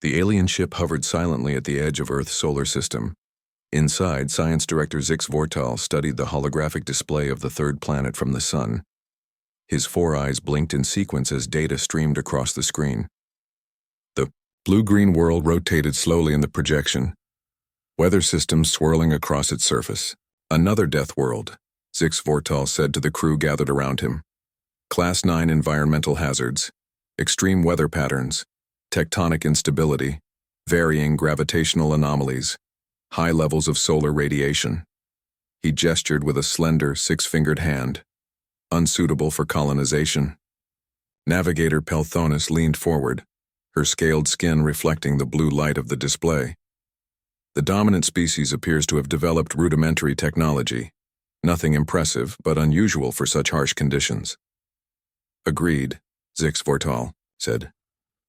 The alien ship hovered silently at the edge of Earth's solar system. Inside, Science Director Zix Vortal studied the holographic display of the third planet from the sun. His four eyes blinked in sequence as data streamed across the screen. The blue-green world rotated slowly in the projection, weather systems swirling across its surface. Another death world, Zix Vortal said to the crew gathered around him. Class 9 environmental hazards, extreme weather patterns, tectonic instability, varying gravitational anomalies, high levels of solar radiation. He gestured with a slender, six-fingered hand, unsuitable for colonization. Navigator Pelthonis leaned forward, her scaled skin reflecting the blue light of the display. The dominant species appears to have developed rudimentary technology, nothing impressive but unusual for such harsh conditions. Agreed, Zix Vortal said.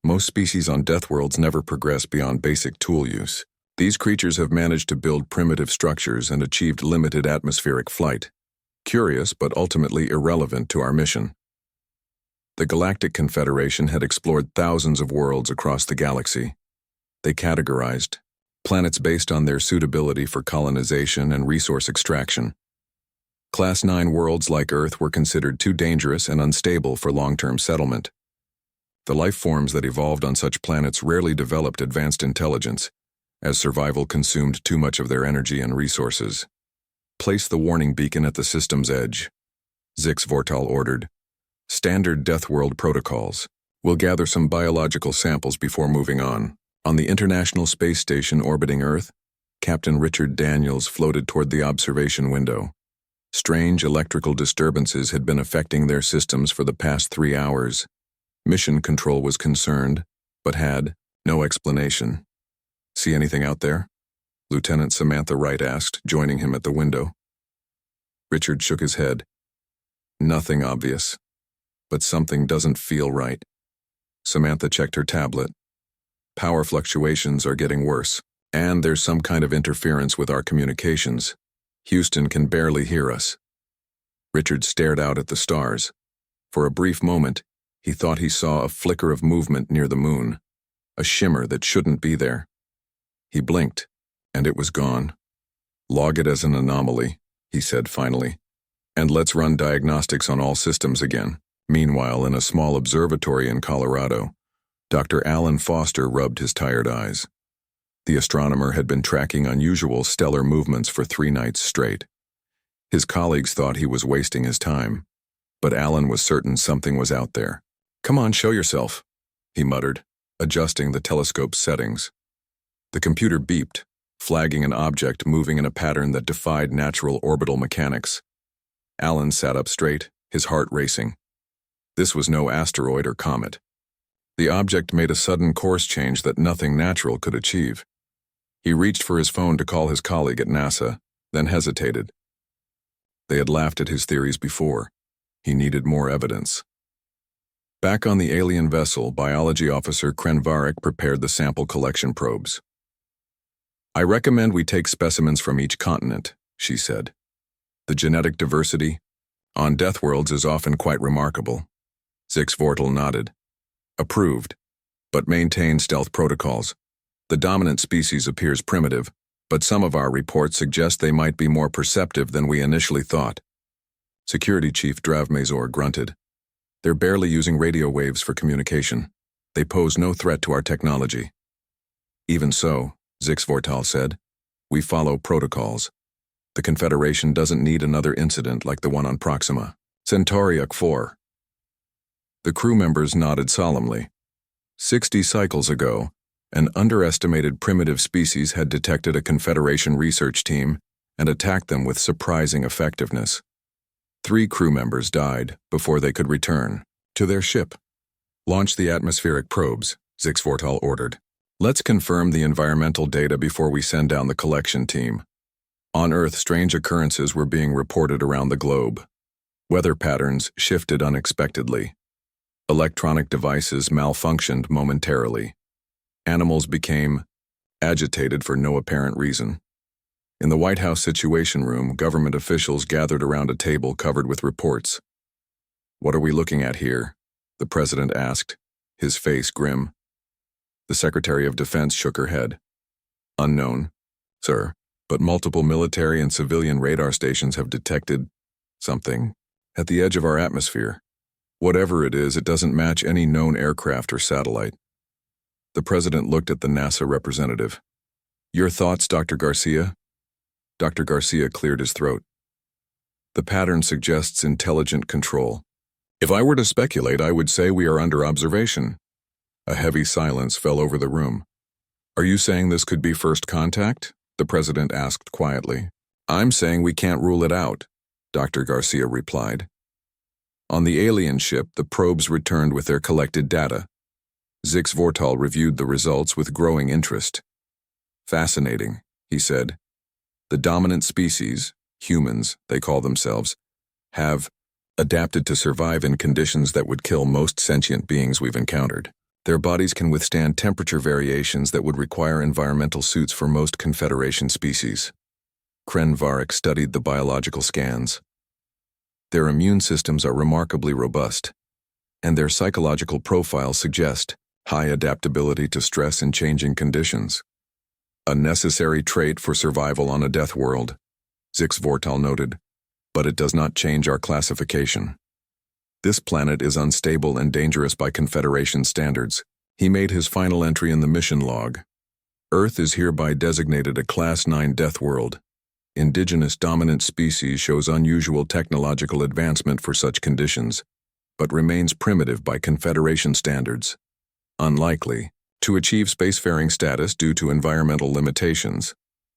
Most species on death worlds never progress beyond basic tool use. These creatures have managed to build primitive structures and achieved limited atmospheric flight. Curious, but ultimately irrelevant to our mission. The Galactic Confederation had explored thousands of worlds across the galaxy. They categorized planets based on their suitability for colonization and resource extraction. Class 9 worlds like Earth were considered too dangerous and unstable for long-term settlement. The life forms that evolved on such planets rarely developed advanced intelligence, as survival consumed too much of their energy and resources. Place the warning beacon at the system's edge, Zix Vortal ordered. Standard Death World protocols. We'll gather some biological samples before moving on. On the International Space Station orbiting Earth, Captain Richard Daniels floated toward the observation window. Strange electrical disturbances had been affecting their systems for the past 3 hours. Mission Control was concerned, but had no explanation. See anything out there? Lieutenant Samantha Wright asked, joining him at the window. Richard shook his head. Nothing obvious, but something doesn't feel right. Samantha checked her tablet. Power fluctuations are getting worse, and there's some kind of interference with our communications. Houston can barely hear us. Richard stared out at the stars. For a brief moment, he thought he saw a flicker of movement near the moon, a shimmer that shouldn't be there. He blinked, and it was gone. Log it as an anomaly, he said finally, and let's run diagnostics on all systems again. Meanwhile, in a small observatory in Colorado, Dr. Alan Foster rubbed his tired eyes. The astronomer had been tracking unusual stellar movements for 3 nights straight. His colleagues thought he was wasting his time, but Alan was certain something was out there. "Come on, show yourself," he muttered, adjusting the telescope's settings. The computer beeped, flagging an object moving in a pattern that defied natural orbital mechanics. Alan sat up straight, his heart racing. This was no asteroid or comet. The object made a sudden course change that nothing natural could achieve. He reached for his phone to call his colleague at NASA, then hesitated. They had laughed at his theories before. He needed more evidence. Back on the alien vessel, Biology Officer Krenvarek prepared the sample collection probes. "I recommend we take specimens from each continent," she said. "The genetic diversity on death worlds is often quite remarkable." Zix Vortal nodded. "Approved, but maintain stealth protocols. The dominant species appears primitive, but some of our reports suggest they might be more perceptive than we initially thought." Security Chief Dravmazor grunted. "They're barely using radio waves for communication. They pose no threat to our technology." "Even so," Zix Vortal said, "we follow protocols. The Confederation doesn't need another incident like the one on Proxima. Centauriac 4. The crew members nodded solemnly. 60 cycles ago, an underestimated primitive species had detected a Confederation research team and attacked them with surprising effectiveness. 3 crew members died before they could return to their ship. "Launch the atmospheric probes," Zix Vortal ordered. "Let's confirm the environmental data before we send down the collection team." On Earth, strange occurrences were being reported around the globe. Weather patterns shifted unexpectedly. Electronic devices malfunctioned momentarily. Animals became agitated for no apparent reason. In the White House Situation Room, government officials gathered around a table covered with reports. "What are we looking at here?" the president asked, his face grim. The Secretary of Defense shook her head. Unknown, sir, but multiple military and civilian radar stations have detected something at the edge of our atmosphere. Whatever it is, it doesn't match any known aircraft or satellite. The President looked at the NASA representative. Your thoughts, Dr. Garcia? Dr. Garcia cleared his throat. The pattern suggests intelligent control. If I were to speculate, I would say we are under observation. A heavy silence fell over the room. Are you saying this could be first contact? The President asked quietly. I'm saying we can't rule it out, Dr. Garcia replied. On the alien ship, the probes returned with their collected data. Zix Vortal reviewed the results with growing interest. Fascinating, he said. The dominant species, humans, they call themselves, have adapted to survive in conditions that would kill most sentient beings we've encountered. Their bodies can withstand temperature variations that would require environmental suits for most Confederation species. Kren Varric studied the biological scans. Their immune systems are remarkably robust, and their psychological profiles suggest high adaptability to stress and changing conditions. A necessary trait for survival on a death world, Zix Vortal noted, but it does not change our classification. This planet is unstable and dangerous by Confederation standards. He made his final entry in the mission log. Earth is hereby designated a Class 9 death world. Indigenous dominant species shows unusual technological advancement for such conditions, but remains primitive by Confederation standards. Unlikely to achieve spacefaring status due to environmental limitations.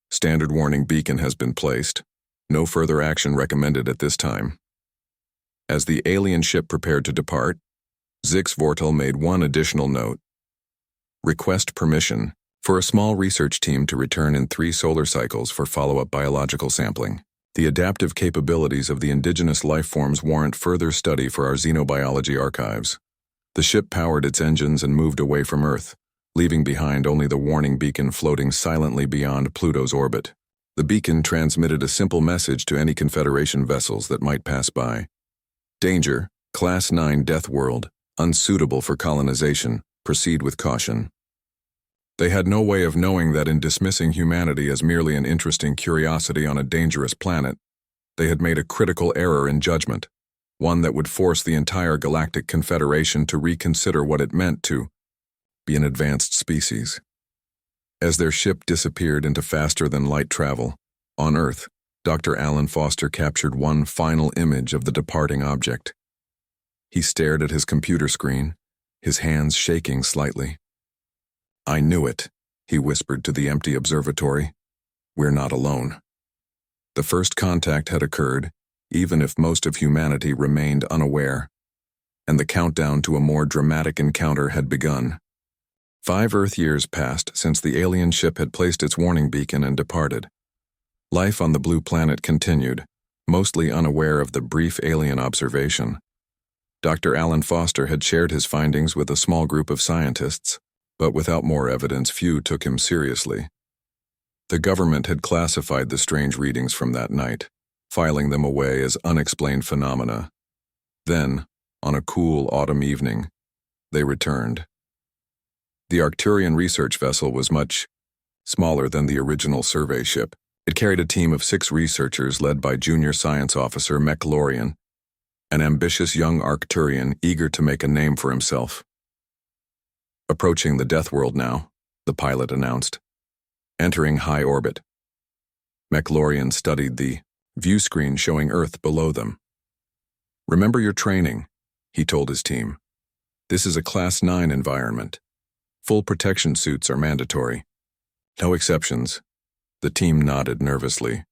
Standard warning beacon has been placed. No further action recommended at this time. As the alien ship prepared to depart, Zix Vortal made one additional note. Request permission for a small research team to return in 3 solar cycles for follow-up biological sampling. The adaptive capabilities of the indigenous life forms warrant further study for our xenobiology archives. The ship powered its engines and moved away from Earth, leaving behind only the warning beacon floating silently beyond Pluto's orbit. The beacon transmitted a simple message to any Confederation vessels that might pass by. Danger, Class 9 death world, unsuitable for colonization, proceed with caution. They had no way of knowing that in dismissing humanity as merely an interesting curiosity on a dangerous planet, they had made a critical error in judgment, one that would force the entire Galactic Confederation to reconsider what it meant to be an advanced species. As their ship disappeared into faster-than-light travel, on Earth, Dr. Alan Foster captured one final image of the departing object. He stared at his computer screen, his hands shaking slightly. I knew it, he whispered to the empty observatory. We're not alone. The first contact had occurred, even if most of humanity remained unaware, and the countdown to a more dramatic encounter had begun. 5 Earth years passed since the alien ship had placed its warning beacon and departed. Life on the blue planet continued, mostly unaware of the brief alien observation. Dr. Alan Foster had shared his findings with a small group of scientists, but without more evidence, few took him seriously. The government had classified the strange readings from that night, filing them away as unexplained phenomena. Then, on a cool autumn evening, they returned. The Arcturian research vessel was much smaller than the original survey ship. It carried a team of 6 researchers led by Junior Science Officer Mechlorian, an ambitious young Arcturian eager to make a name for himself. Approaching the death world now, the pilot announced. Entering high orbit. Mechlorian studied the view screen showing Earth below them. Remember your training, he told his team. This is a Class 9 environment. Full protection suits are mandatory. No exceptions. The team nodded nervously.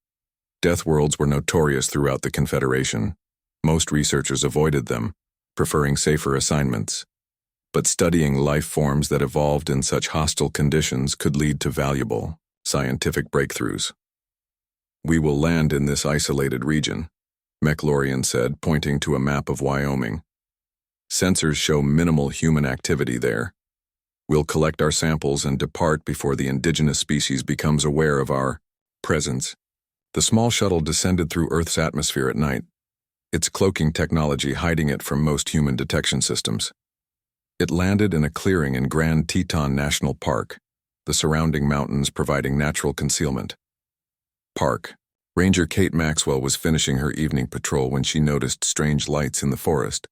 Death worlds were notorious throughout the Confederation. Most researchers avoided them, preferring safer assignments. But studying life forms that evolved in such hostile conditions could lead to valuable scientific breakthroughs. We will land in this isolated region, Mechlorian said, pointing to a map of Wyoming. Sensors show minimal human activity there. We'll collect our samples and depart before the indigenous species becomes aware of our presence. The small shuttle descended through Earth's atmosphere at night, its cloaking technology hiding it from most human detection systems. It landed in a clearing in Grand Teton National Park, the surrounding mountains providing natural concealment. Park. Ranger Kate Maxwell was finishing her evening patrol when she noticed strange lights in the forest.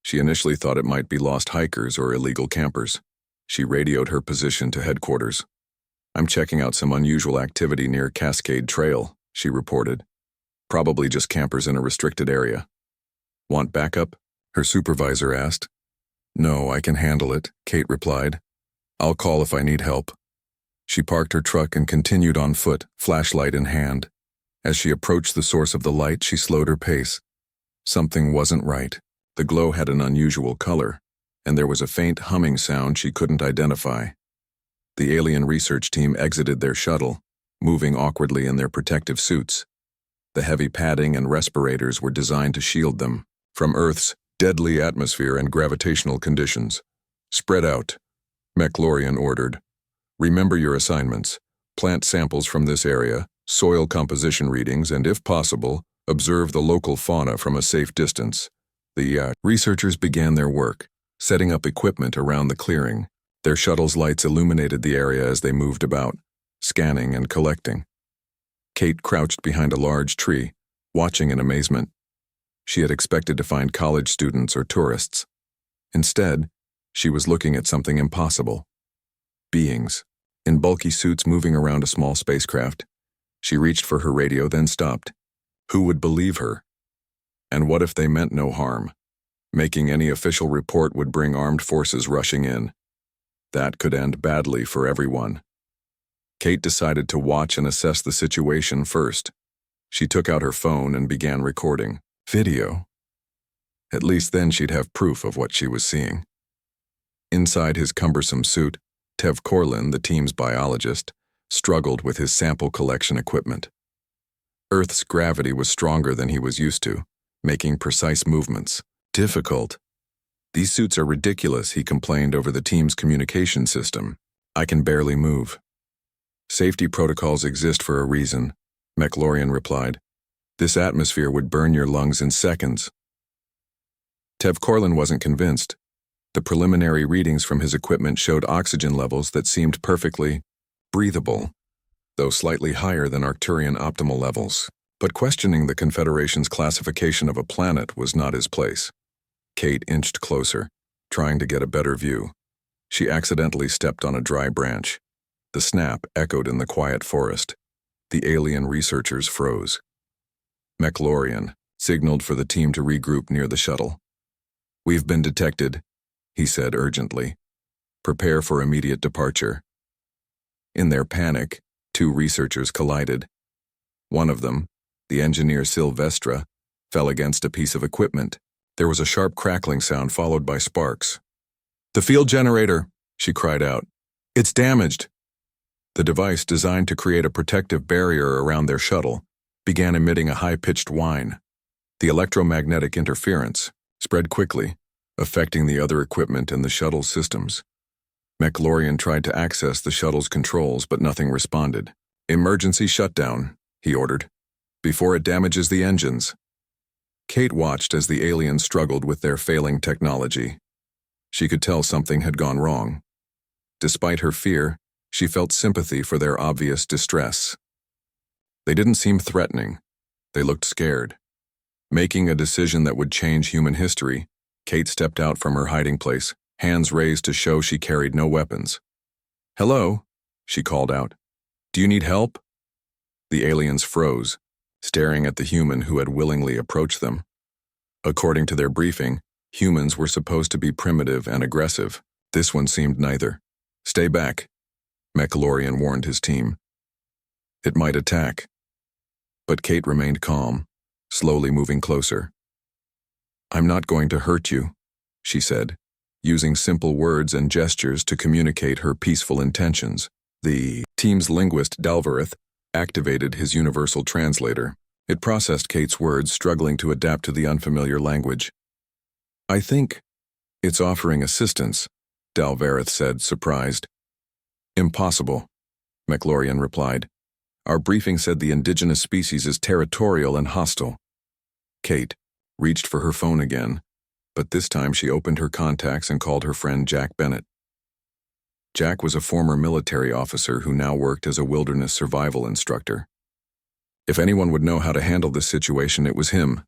She initially thought it might be lost hikers or illegal campers. She radioed her position to headquarters. "I'm checking out some unusual activity near Cascade Trail," she reported. "Probably just campers in a restricted area." "Want backup?" her supervisor asked. "No, I can handle it," Kate replied. "I'll call if I need help." She parked her truck and continued on foot, flashlight in hand. As she approached the source of the light, she slowed her pace. Something wasn't right. The glow had an unusual color, and there was a faint humming sound she couldn't identify. The alien research team exited their shuttle, moving awkwardly in their protective suits. The heavy padding and respirators were designed to shield them from Earth's deadly atmosphere and gravitational conditions. "Spread out," McLaurian ordered. "Remember your assignments. Plant samples from this area, soil composition readings, and if possible, observe the local fauna from a safe distance." The researchers began their work, setting up equipment around the clearing. Their shuttle's lights illuminated the area as they moved about, scanning and collecting. Kate crouched behind a large tree, watching in amazement. She had expected to find college students or tourists. Instead, she was looking at something impossible. Beings, in bulky suits moving around a small spacecraft. She reached for her radio, then stopped. Who would believe her? And what if they meant no harm? Making any official report would bring armed forces rushing in. That could end badly for everyone. Kate decided to watch and assess the situation first. She took out her phone and began recording video. At least then she'd have proof of what she was seeing. Inside his cumbersome suit, Tev Corlin, the team's biologist, struggled with his sample collection equipment. Earth's gravity was stronger than he was used to, making precise movements difficult. "These suits are ridiculous," he complained over the team's communication system. "I can barely move." "Safety protocols exist for a reason," McLaurian replied. "This atmosphere would burn your lungs in seconds." Tev Corlin wasn't convinced. The preliminary readings from his equipment showed oxygen levels that seemed perfectly breathable, though slightly higher than Arcturian optimal levels. But questioning the Confederation's classification of a planet was not his place. Kate inched closer, trying to get a better view. She accidentally stepped on a dry branch. The snap echoed in the quiet forest. The alien researchers froze. McLaurian signaled for the team to regroup near the shuttle. "We've been detected," he said urgently. "Prepare for immediate departure." In their panic, two researchers collided. One of them, the engineer Sylvestra, fell against a piece of equipment. There was a sharp crackling sound followed by sparks. "The field generator," she cried out. "It's damaged." The device, designed to create a protective barrier around their shuttle, began emitting a high-pitched whine. The electromagnetic interference spread quickly, affecting the other equipment in the shuttle's systems. McLaurian tried to access the shuttle's controls, but nothing responded. "Emergency shutdown," he ordered, "before it damages the engines." Kate watched as the aliens struggled with their failing technology. She could tell something had gone wrong. Despite her fear, she felt sympathy for their obvious distress. They didn't seem threatening. They looked scared. Making a decision that would change human history, Kate stepped out from her hiding place, hands raised to show she carried no weapons. "Hello," she called out. "Do you need help?" The aliens froze, staring at the human who had willingly approached them. According to their briefing, humans were supposed to be primitive and aggressive. This one seemed neither. "Stay back," McLaurian warned his team. "It might attack." But Kate remained calm, slowly moving closer. "I'm not going to hurt you," she said, using simple words and gestures to communicate her peaceful intentions. The team's linguist, Dalvareth, activated his universal translator. It processed Kate's words, struggling to adapt to the unfamiliar language. "I think it's offering assistance," Dalvareth said, surprised. "Impossible," McLaurian replied. "Our briefing said the indigenous species is territorial and hostile." Kate reached for her phone again. But this time she opened her contacts and called her friend Jack Bennett. Jack was a former military officer who now worked as a wilderness survival instructor. If anyone would know how to handle this situation, it was him.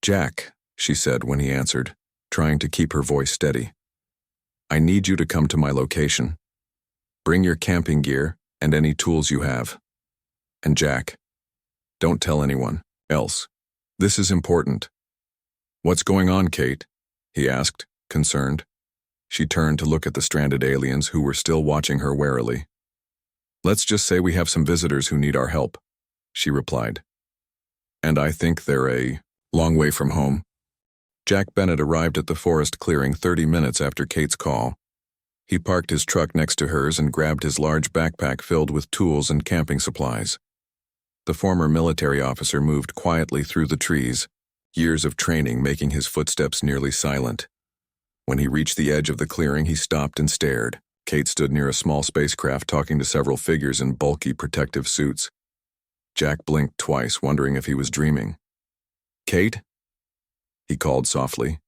"Jack," she said when he answered, trying to keep her voice steady. "I need you to come to my location. Bring your camping gear and any tools you have. And Jack, don't tell anyone else. This is important." "What's going on, Kate?" he asked, concerned. She turned to look at the stranded aliens who were still watching her warily. "Let's just say we have some visitors who need our help," she replied. "And I think they're a long way from home." Jack Bennett arrived at the forest clearing 30 minutes after Kate's call. He parked his truck next to hers and grabbed his large backpack filled with tools and camping supplies. The former military officer moved quietly through the trees, years of training making his footsteps nearly silent. When he reached the edge of the clearing, he stopped and stared. Kate stood near a small spacecraft talking to several figures in bulky protective suits. Jack blinked twice, wondering if he was dreaming. "Kate?" he called softly.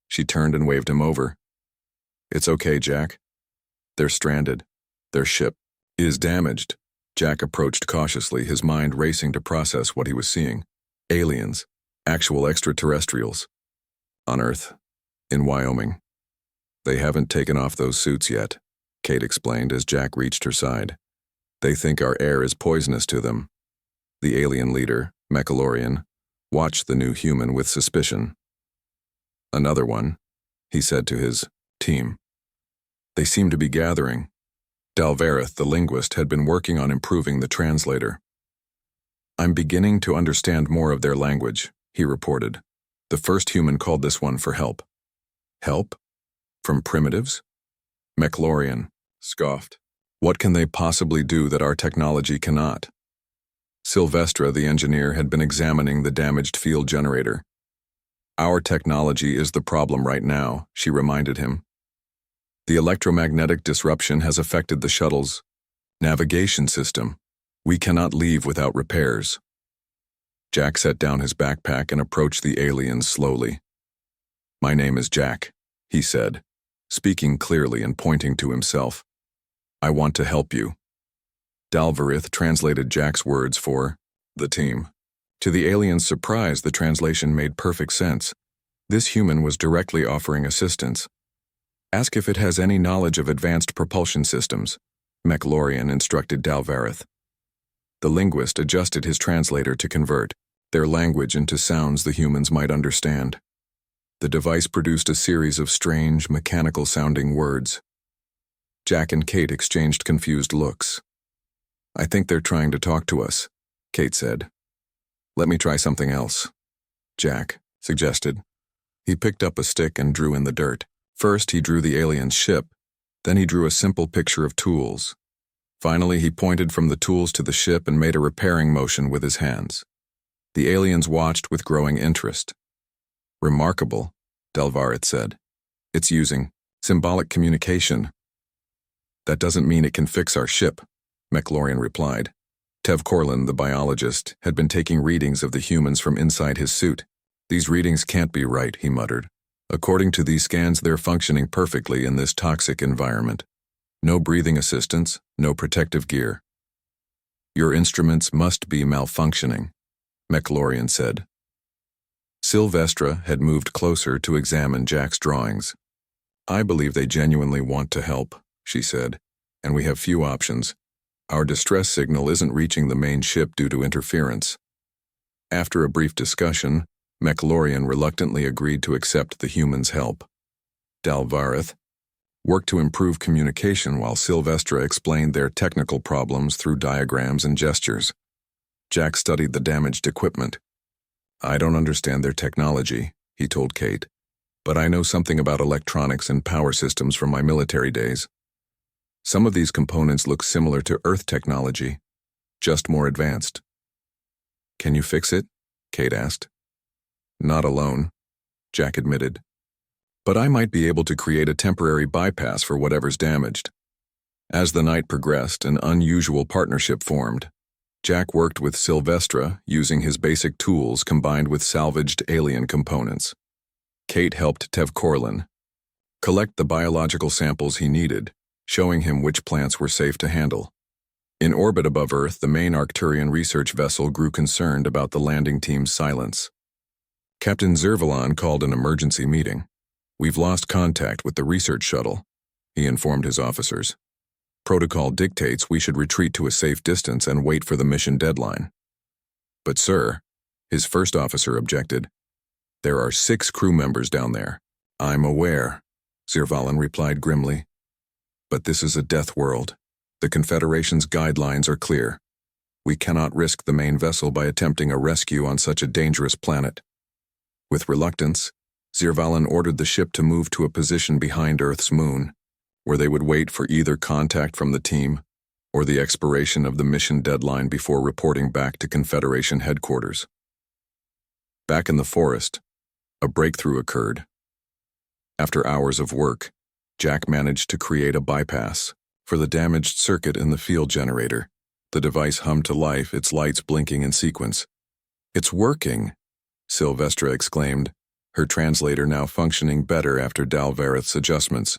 She turned and waved him over. "It's okay, Jack. They're stranded. Their ship is damaged." Jack approached cautiously, his mind racing to process what he was seeing. Aliens. Actual extraterrestrials. On Earth. In Wyoming. "They haven't taken off those suits yet," Kate explained as Jack reached her side. "They think our air is poisonous to them." The alien leader, Mechalorian, watched the new human with suspicion. "Another one," he said to his team. "They seem to be gathering." Dalvareth, the linguist, had been working on improving the translator. "I'm beginning to understand more of their language," he reported. "The first human called this one for help." "Help? From primitives?" Mechalorian scoffed. "What can they possibly do that our technology cannot?" Sylvestra, the engineer, had been examining the damaged field generator. "Our technology is the problem right now," she reminded him. "The electromagnetic disruption has affected the shuttle's navigation system. We cannot leave without repairs." Jack set down his backpack and approached the aliens slowly. "My name is Jack," he said, speaking clearly and pointing to himself. "I want to help you." Dalvareth translated Jack's words for the team. To the aliens' surprise, the translation made perfect sense. This human was directly offering assistance. "Ask if it has any knowledge of advanced propulsion systems," Mechalorian instructed Dalvareth. The linguist adjusted his translator to convert their language into sounds the humans might understand. The device produced a series of strange, mechanical-sounding words. Jack and Kate exchanged confused looks. "I think they're trying to talk to us," Kate said. "Let me try something else," Jack suggested. He picked up a stick and drew in the dirt. First, he drew the alien's ship. Then he drew a simple picture of tools. Finally, he pointed from the tools to the ship and made a repairing motion with his hands. The aliens watched with growing interest. "Remarkable," Dalvareth said. "It's using symbolic communication." "That doesn't mean it can fix our ship," Mechalorian replied. Tev Corlin, the biologist, had been taking readings of the humans from inside his suit. "These readings can't be right," he muttered. "According to these scans, they're functioning perfectly in this toxic environment. No breathing assistance, no protective gear." "Your instruments must be malfunctioning," Mechalorian said. Sylvestra had moved closer to examine Jack's drawings. "I believe they genuinely want to help," she said, "and we have few options. Our distress signal isn't reaching the main ship due to interference." After a brief discussion, Mechalorian reluctantly agreed to accept the humans' help. Dalvareth worked to improve communication while Sylvestra explained their technical problems through diagrams and gestures. Jack studied the damaged equipment. "I don't understand their technology," he told Kate, "but I know something about electronics and power systems from my military days. Some of these components look similar to Earth technology, just more advanced." "Can you fix it?" Kate asked. "Not alone," Jack admitted. "But I might be able to create a temporary bypass for whatever's damaged." As the night progressed, an unusual partnership formed. Jack worked with Sylvestra, using his basic tools combined with salvaged alien components. Kate helped Tev Corlin collect the biological samples he needed, showing him which plants were safe to handle. In orbit above Earth, the main Arcturian research vessel grew concerned about the landing team's silence. Captain Zervalon called an emergency meeting. "We've lost contact with the research shuttle," he informed his officers. "Protocol dictates we should retreat to a safe distance and wait for the mission deadline." "But sir," his first officer objected, "there are 6 crew members down there." "I'm aware," Zervalon replied grimly. "But this is a death world. The Confederation's guidelines are clear. We cannot risk the main vessel by attempting a rescue on such a dangerous planet." With reluctance, Zervalon ordered the ship to move to a position behind Earth's moon, where they would wait for either contact from the team or the expiration of the mission deadline before reporting back to Confederation headquarters. Back in the forest, a breakthrough occurred. After hours of work, Jack managed to create a bypass for the damaged circuit in the field generator. The device hummed to life, its lights blinking in sequence. "It's working," Sylvestra exclaimed, her translator now functioning better after Dalvareth's adjustments.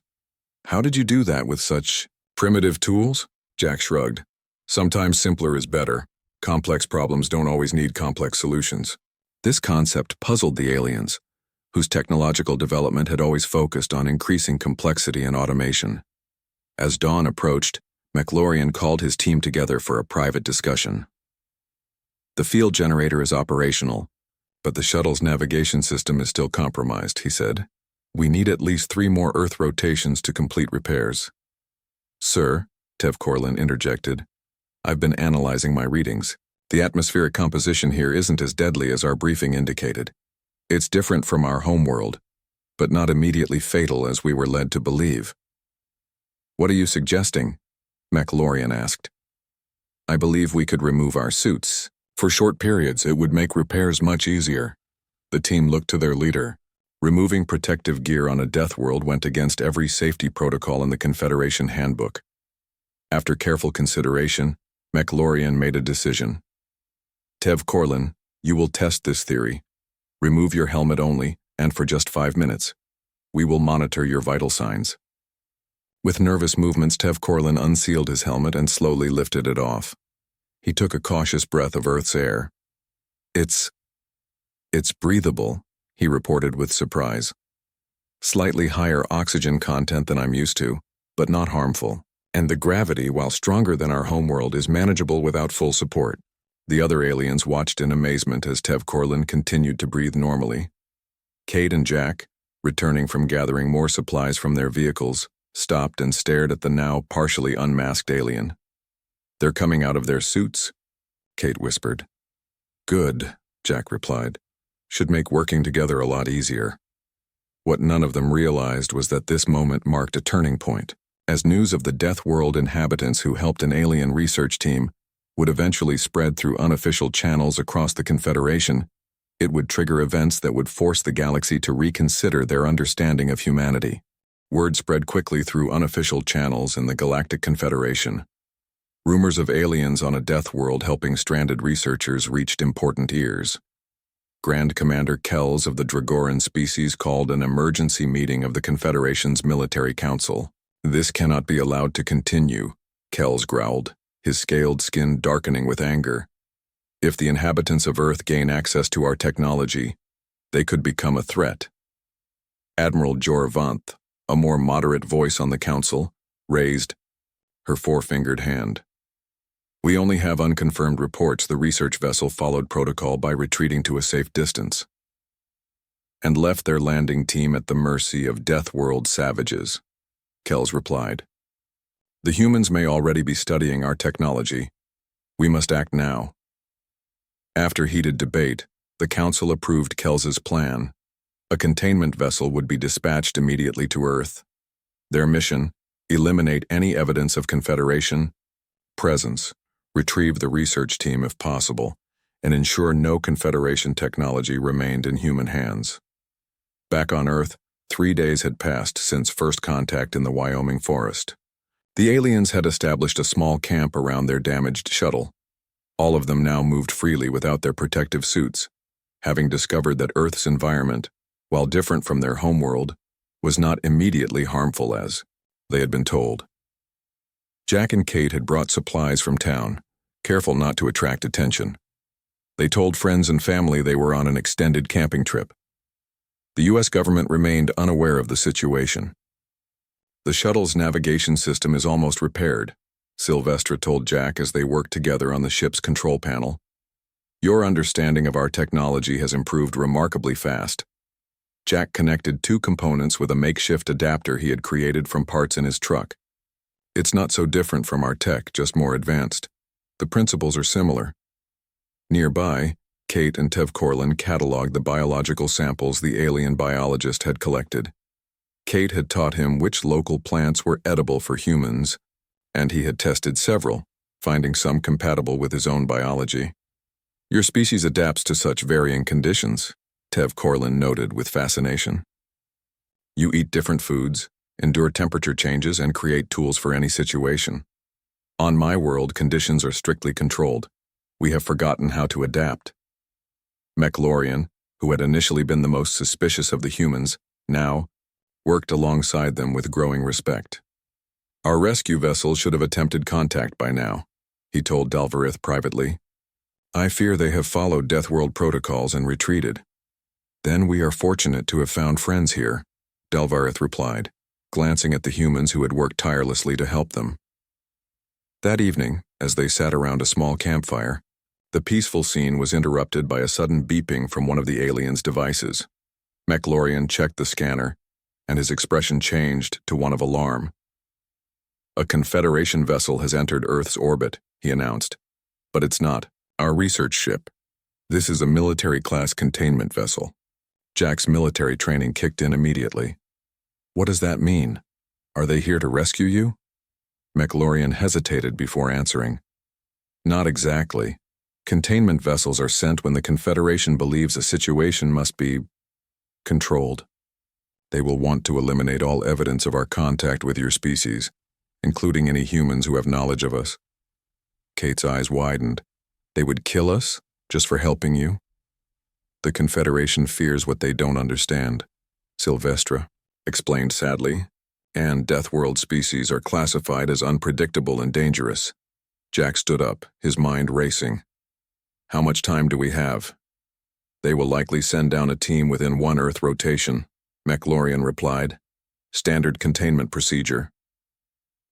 "How did you do that with such primitive tools?" Jack shrugged. "Sometimes simpler is better. Complex problems don't always need complex solutions." This concept puzzled the aliens, whose technological development had always focused on increasing complexity and automation. As dawn approached, McLaurian called his team together for a private discussion. "The field generator is operational, but the shuttle's navigation system is still compromised," he said. "We need at least 3 more Earth rotations to complete repairs." "Sir," Tev Corlin interjected, "I've been analyzing my readings. The atmospheric composition here isn't as deadly as our briefing indicated. It's different from our homeworld, but not immediately fatal as we were led to believe." "What are you suggesting?" McLaurian asked. "I believe we could remove our suits. For short periods, it would make repairs much easier." The team looked to their leader. Removing protective gear on a death world went against every safety protocol in the Confederation handbook. After careful consideration, McLaurian made a decision. "Tev Corlin, you will test this theory. Remove your helmet only, and for just 5 minutes. We will monitor your vital signs." With nervous movements, Tev Corlin unsealed his helmet and slowly lifted it off. He took a cautious breath of Earth's air. It's breathable," he reported with surprise. "Slightly higher oxygen content than I'm used to, but not harmful. And the gravity, while stronger than our homeworld, is manageable without full support." The other aliens watched in amazement as Tev Corlin continued to breathe normally. Kate and Jack, returning from gathering more supplies from their vehicles, stopped and stared at the now partially unmasked alien. "They're coming out of their suits?" Kate whispered. "Good," Jack replied. "Should make working together a lot easier." What none of them realized was that this moment marked a turning point, as news of the Death World inhabitants who helped an alien research team would eventually spread through unofficial channels across the Confederation. It would trigger events that would force the galaxy to reconsider their understanding of humanity. Word spread quickly through unofficial channels in the Galactic Confederation. Rumors of aliens on a death world helping stranded researchers reached important ears. Grand Commander Kells of the Dragoran species called an emergency meeting of the Confederation's military council. "This cannot be allowed to continue," Kells growled, his scaled skin darkening with anger. "If the inhabitants of Earth gain access to our technology, they could become a threat." Admiral Jor Vanth, a more moderate voice on the council, raised her four-fingered hand. "We only have unconfirmed reports the research vessel followed protocol by retreating to a safe distance and left their landing team at the mercy of Death World savages," Kells replied. "The humans may already be studying our technology. We must act now." After heated debate, the council approved Kells's plan. A containment vessel would be dispatched immediately to Earth. Their mission: eliminate any evidence of Confederation presence, retrieve the research team if possible, and ensure no Confederation technology remained in human hands. Back on Earth, 3 days had passed since first contact in the Wyoming forest. The aliens had established a small camp around their damaged shuttle. All of them now moved freely without their protective suits, having discovered that Earth's environment while different from their homeworld, was not immediately harmful as they had been told. Jack and Kate had brought supplies from town, careful not to attract attention. They told friends and family they were on an extended camping trip. The U.S. government remained unaware of the situation. "The shuttle's navigation system is almost repaired," Sylvestra told Jack as they worked together on the ship's control panel. "Your understanding of our technology has improved remarkably fast." Jack connected two components with a makeshift adapter he had created from parts in his truck. "It's not so different from our tech, just more advanced. The principles are similar." Nearby, Kate and Tev Corlin cataloged the biological samples the alien biologist had collected. Kate had taught him which local plants were edible for humans, and he had tested several, finding some compatible with his own biology. "Your species adapts to such varying conditions," Tev Corlin noted with fascination. "You eat different foods, endure temperature changes, and create tools for any situation. On my world, conditions are strictly controlled. We have forgotten how to adapt." McLaurian, who had initially been the most suspicious of the humans, now worked alongside them with growing respect. "Our rescue vessel should have attempted contact by now," he told Dalvarith privately. "I fear they have followed Deathworld protocols and retreated." "Then we are fortunate to have found friends here," Dalvarith replied, glancing at the humans who had worked tirelessly to help them. That evening, as they sat around a small campfire, the peaceful scene was interrupted by a sudden beeping from one of the aliens' devices. McLaurian checked the scanner, and his expression changed to one of alarm. "A Confederation vessel has entered Earth's orbit," he announced. "But it's not our research ship. This is a military-class containment vessel." Jack's military training kicked in immediately. "What does that mean? Are they here to rescue you?" McLaurian hesitated before answering. "Not exactly. Containment vessels are sent when the Confederation believes a situation must be controlled. They will want to eliminate all evidence of our contact with your species, including any humans who have knowledge of us." Kate's eyes widened. "They would kill us just for helping you?" "The Confederation fears what they don't understand," Sylvestra explained sadly, "and Deathworld species are classified as unpredictable and dangerous." Jack stood up, his mind racing. "How much time do we have?" "They will likely send down a team within one Earth rotation," McLaurian replied. "Standard containment procedure."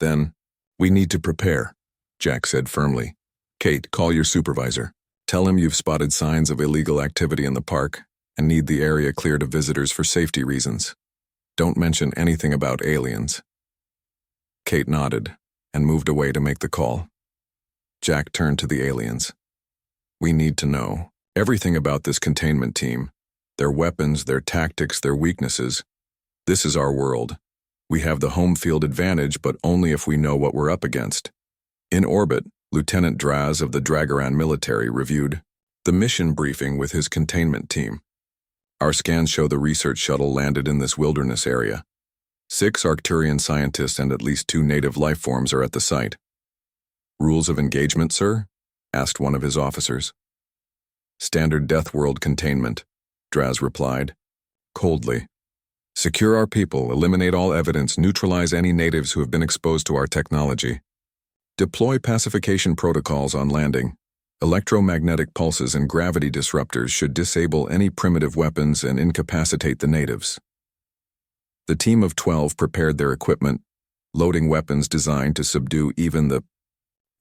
"Then, we need to prepare," Jack said firmly. "Kate, call your supervisor. Tell him you've spotted signs of illegal activity in the park and need the area clear to visitors for safety reasons. Don't mention anything about aliens." Kate nodded and moved away to make the call. Jack turned to the aliens. "We need to know everything about this containment team, their weapons, their tactics, their weaknesses. This is our world. We have the home field advantage, but only if we know what we're up against." In orbit, Lieutenant Draz of the Dragaran military reviewed the mission briefing with his containment team. "Our scans show the research shuttle landed in this wilderness area. 6 Arcturian scientists and at least 2 native life forms are at the site." "Rules of engagement, sir?" asked one of his officers. "Standard Deathworld containment," Draz replied, coldly. "Secure our people, eliminate all evidence, neutralize any natives who have been exposed to our technology. Deploy pacification protocols on landing. Electromagnetic pulses and gravity disruptors should disable any primitive weapons and incapacitate the natives." The team of 12 prepared their equipment, loading weapons designed to subdue even the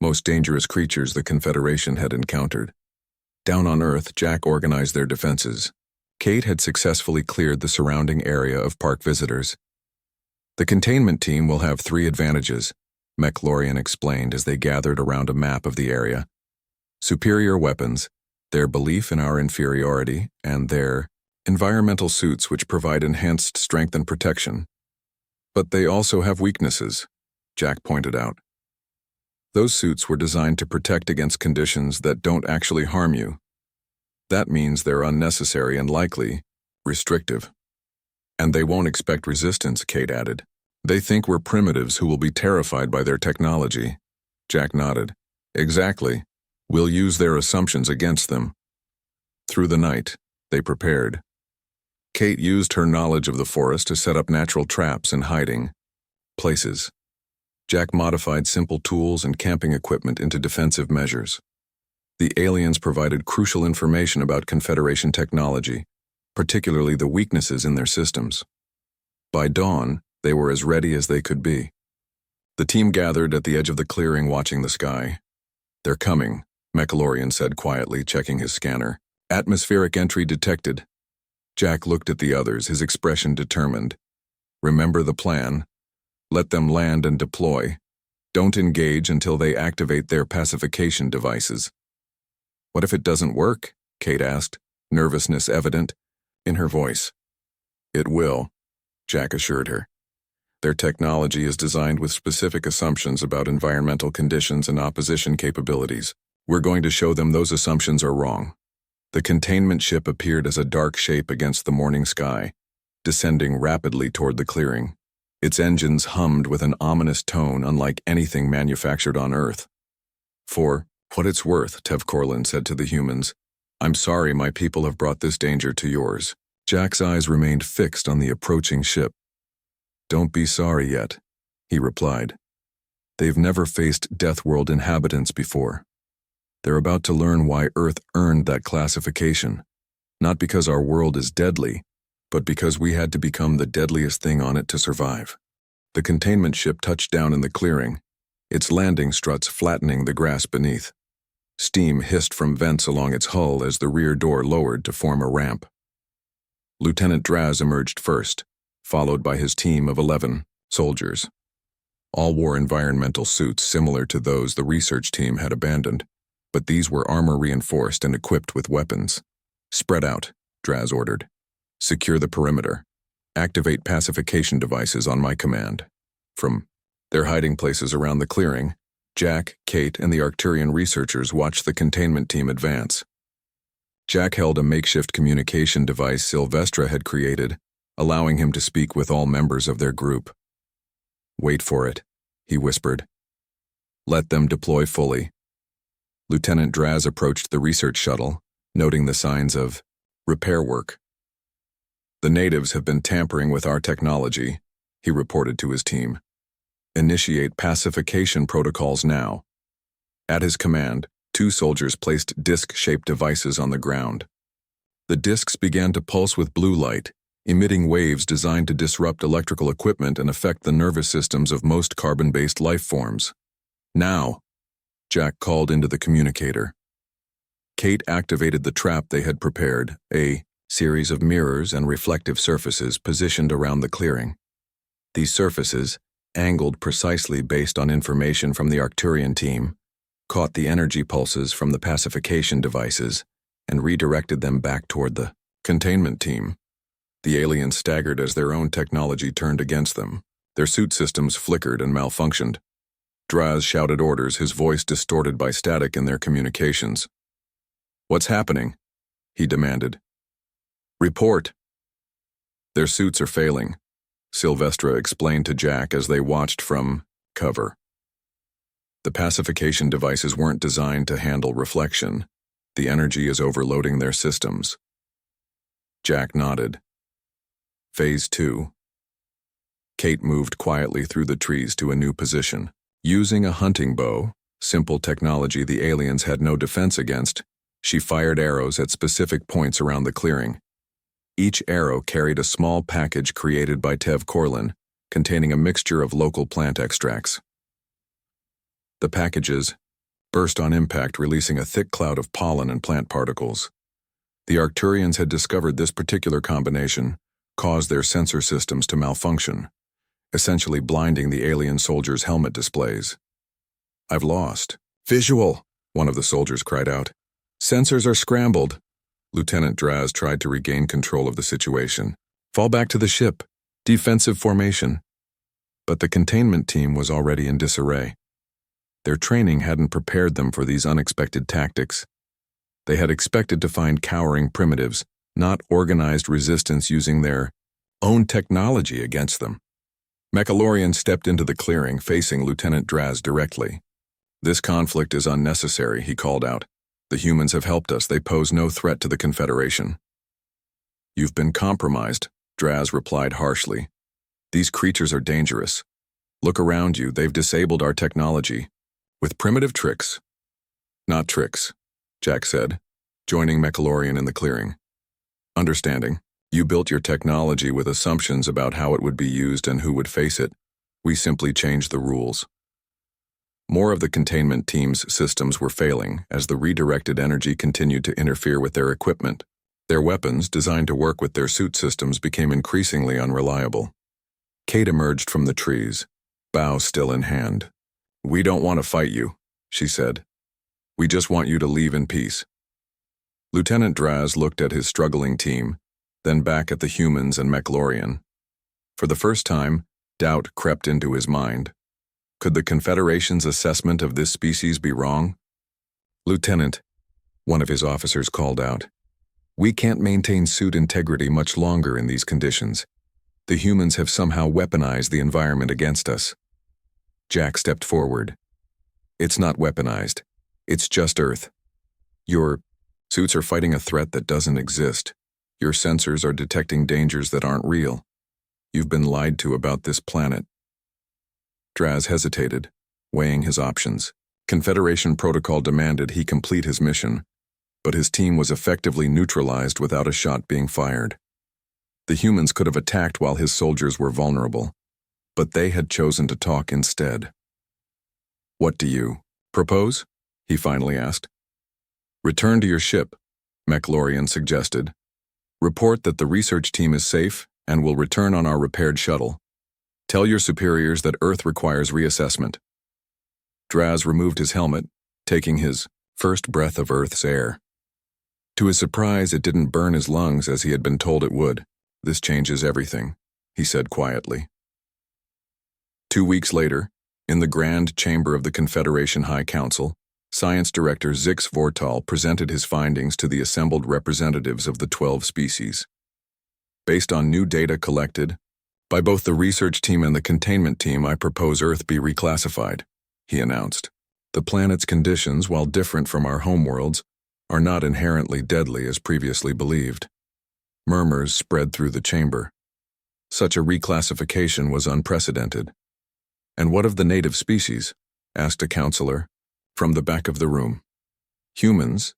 most dangerous creatures the Confederation had encountered. Down on Earth, Jack organized their defenses. Kate had successfully cleared the surrounding area of park visitors. "The containment team will have 3 advantages," McLaurian explained as they gathered around a map of the area. "Superior weapons, their belief in our inferiority, and their environmental suits which provide enhanced strength and protection. But they also have weaknesses," Jack pointed out. "Those suits were designed to protect against conditions that don't actually harm you. That means they're unnecessary and likely restrictive. And they won't expect resistance," Kate added. "They think we're primitives who will be terrified by their technology." Jack nodded. "Exactly. We'll use their assumptions against them." Through the night, they prepared. Kate used her knowledge of the forest to set up natural traps and hiding places. Jack modified simple tools and camping equipment into defensive measures. The aliens provided crucial information about Confederation technology, particularly the weaknesses in their systems. By dawn, they were as ready as they could be. The team gathered at the edge of the clearing watching the sky. "They're coming," Mechalorian said quietly, checking his scanner. "Atmospheric entry detected." Jack looked at the others, his expression determined. "Remember the plan. Let them land and deploy. Don't engage until they activate their pacification devices." "What if it doesn't work?" Kate asked, nervousness evident in her voice. "It will," Jack assured her. "Their technology is designed with specific assumptions about environmental conditions and opposition capabilities. We're going to show them those assumptions are wrong." The containment ship appeared as a dark shape against the morning sky, descending rapidly toward the clearing. Its engines hummed with an ominous tone unlike anything manufactured on Earth. "For what it's worth," Tev Corlin said to the humans, "I'm sorry my people have brought this danger to yours." Jack's eyes remained fixed on the approaching ship. "Don't be sorry yet," he replied. "They've never faced Deathworld inhabitants before. They're about to learn why Earth earned that classification, not because our world is deadly, but because we had to become the deadliest thing on it to survive." The containment ship touched down in the clearing, its landing struts flattening the grass beneath. Steam hissed from vents along its hull as the rear door lowered to form a ramp. Lieutenant Draz emerged first, followed by his team of 11 soldiers. All wore environmental suits similar to those the research team had abandoned, but these were armor-reinforced and equipped with weapons. "Spread out," Draz ordered. "Secure the perimeter. Activate pacification devices on my command." From their hiding places around the clearing, Jack, Kate, and the Arcturian researchers watched the containment team advance. Jack held a makeshift communication device Sylvestra had created, allowing him to speak with all members of their group. "Wait for it," he whispered. "Let them deploy fully." Lieutenant Draz approached the research shuttle, noting the signs of repair work. "The natives have been tampering with our technology," he reported to his team. "Initiate pacification protocols now." At his command, 2 soldiers placed disc-shaped devices on the ground. The discs began to pulse with blue light, emitting waves designed to disrupt electrical equipment and affect the nervous systems of most carbon-based life forms. "Now," Jack called into the communicator. Kate activated the trap they had prepared, a series of mirrors and reflective surfaces positioned around the clearing. These surfaces, angled precisely based on information from the Arcturian team, caught the energy pulses from the pacification devices and redirected them back toward the containment team. The aliens staggered as their own technology turned against them. Their suit systems flickered and malfunctioned. Draz shouted orders, his voice distorted by static in their communications. "What's happening?" he demanded. "Report." "Their suits are failing," Sylvestra explained to Jack as they watched from cover. "The pacification devices weren't designed to handle reflection. The energy is overloading their systems." Jack nodded. Phase 2. Kate moved quietly through the trees to a new position. Using a hunting bow, simple technology the aliens had no defense against, she fired arrows at specific points around the clearing. Each arrow carried a small package created by Tev Corlin, containing a mixture of local plant extracts. The packages burst on impact, releasing a thick cloud of pollen and plant particles. The Arcturians had discovered this particular combination caused their sensor systems to malfunction, essentially blinding the alien soldiers' helmet displays. "I've lost." "Visual!" one of the soldiers cried out. "Sensors are scrambled." Lieutenant Draz tried to regain control of the situation. "Fall back to the ship. Defensive formation." But the containment team was already in disarray. Their training hadn't prepared them for these unexpected tactics. They had expected to find cowering primitives, not organized resistance using their own technology against them. Mechalorian stepped into the clearing, facing Lieutenant Draz directly. "This conflict is unnecessary," he called out. "The humans have helped us. They pose no threat to the Confederation." You've been compromised, Draz replied harshly. These creatures are dangerous. Look around you, they've disabled our technology. With primitive tricks. Not tricks, Jack said, joining Mechalorian in the clearing. Understanding, you built your technology with assumptions about how it would be used and who would face it. We simply changed the rules. More of the containment team's systems were failing as the redirected energy continued to interfere with their equipment. Their weapons, designed to work with their suit systems, became increasingly unreliable. Kate emerged from the trees, bow still in hand. We don't want to fight you, she said. We just want you to leave in peace. Lieutenant Draz looked at his struggling team, then back at the humans and Mechlorian. For the first time, doubt crept into his mind. Could the Confederation's assessment of this species be wrong? Lieutenant, one of his officers called out. We can't maintain suit integrity much longer in these conditions. The humans have somehow weaponized the environment against us. Jack stepped forward. It's not weaponized. It's just Earth. Your suits are fighting a threat that doesn't exist. Your sensors are detecting dangers that aren't real. You've been lied to about this planet. Draz hesitated, weighing his options. Confederation protocol demanded he complete his mission, but his team was effectively neutralized without a shot being fired. The humans could have attacked while his soldiers were vulnerable, but they had chosen to talk instead. What do you propose? He finally asked. Return to your ship, Mechlorian suggested. Report that the research team is safe and will return on our repaired shuttle. Tell your superiors that Earth requires reassessment. Draz removed his helmet, taking his first breath of Earth's air. To his surprise, it didn't burn his lungs as he had been told it would. This changes everything, he said quietly. 2 weeks later, in the Grand Chamber of the Confederation High Council, Science Director Zix Vortal presented his findings to the assembled representatives of the 12 species. Based on new data collected by both the research team and the containment team, I propose Earth be reclassified, he announced. The planet's conditions, while different from our homeworlds, are not inherently deadly as previously believed. Murmurs spread through the chamber. Such a reclassification was unprecedented. And what of the native species? Asked a counselor from the back of the room. Humans,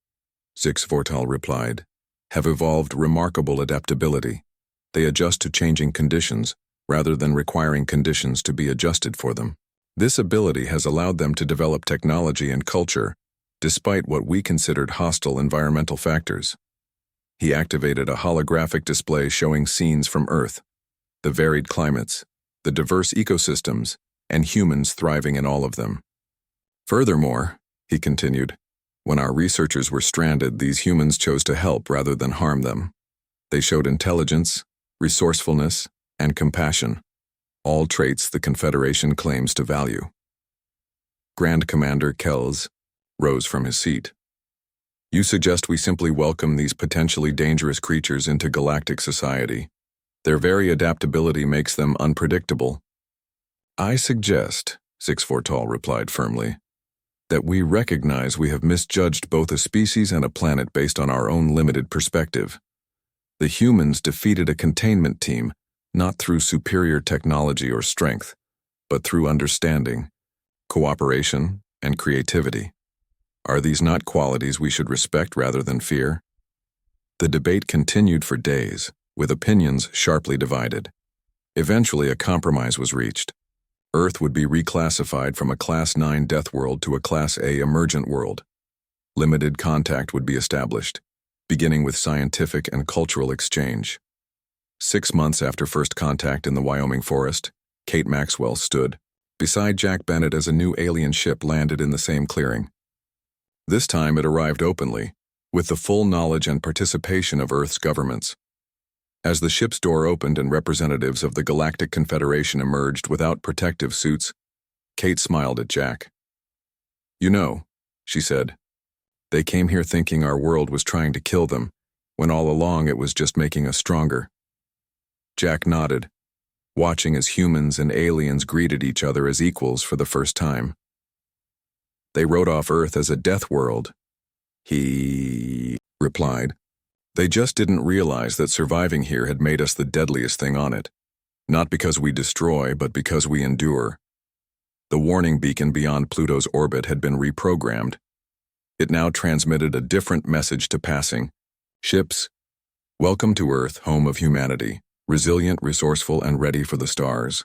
Zix Vortal replied, have evolved remarkable adaptability. They adjust to changing conditions rather than requiring conditions to be adjusted for them. This ability has allowed them to develop technology and culture despite what we considered hostile environmental factors. He activated a holographic display showing scenes from Earth, the varied climates, the diverse ecosystems, and humans thriving in all of them. Furthermore, he continued, when our researchers were stranded, these humans chose to help rather than harm them. They showed intelligence, resourcefulness, and compassion, all traits the Confederation claims to value. Grand Commander Kells rose from his seat. You suggest we simply welcome these potentially dangerous creatures into galactic society. Their very adaptability makes them unpredictable. I suggest, Zix Vortal replied firmly, that we recognize we have misjudged both a species and a planet based on our own limited perspective. The humans defeated a containment team not through superior technology or strength, but through understanding, cooperation, and creativity. Are these not qualities we should respect rather than fear? The debate continued for days, with opinions sharply divided. Eventually, a compromise was reached. Earth would be reclassified from a Class 9 death world to a Class A emergent world. Limited contact would be established, beginning with scientific and cultural exchange. 6 months after first contact in the Wyoming forest, Kate Maxwell stood beside Jack Bennett as a new alien ship landed in the same clearing. This time it arrived openly, with the full knowledge and participation of Earth's governments. As the ship's door opened and representatives of the Galactic Confederation emerged without protective suits, Kate smiled at Jack. You know, she said, they came here thinking our world was trying to kill them, when all along it was just making us stronger. Jack nodded, watching as humans and aliens greeted each other as equals for the first time. They wrote off Earth as a death world, he replied, They just didn't realize that surviving here had made us the deadliest thing on it. Not because we destroy, but because we endure. The warning beacon beyond Pluto's orbit had been reprogrammed. It now transmitted a different message to passing ships. Welcome to Earth, home of humanity, resilient, resourceful, and ready for the stars.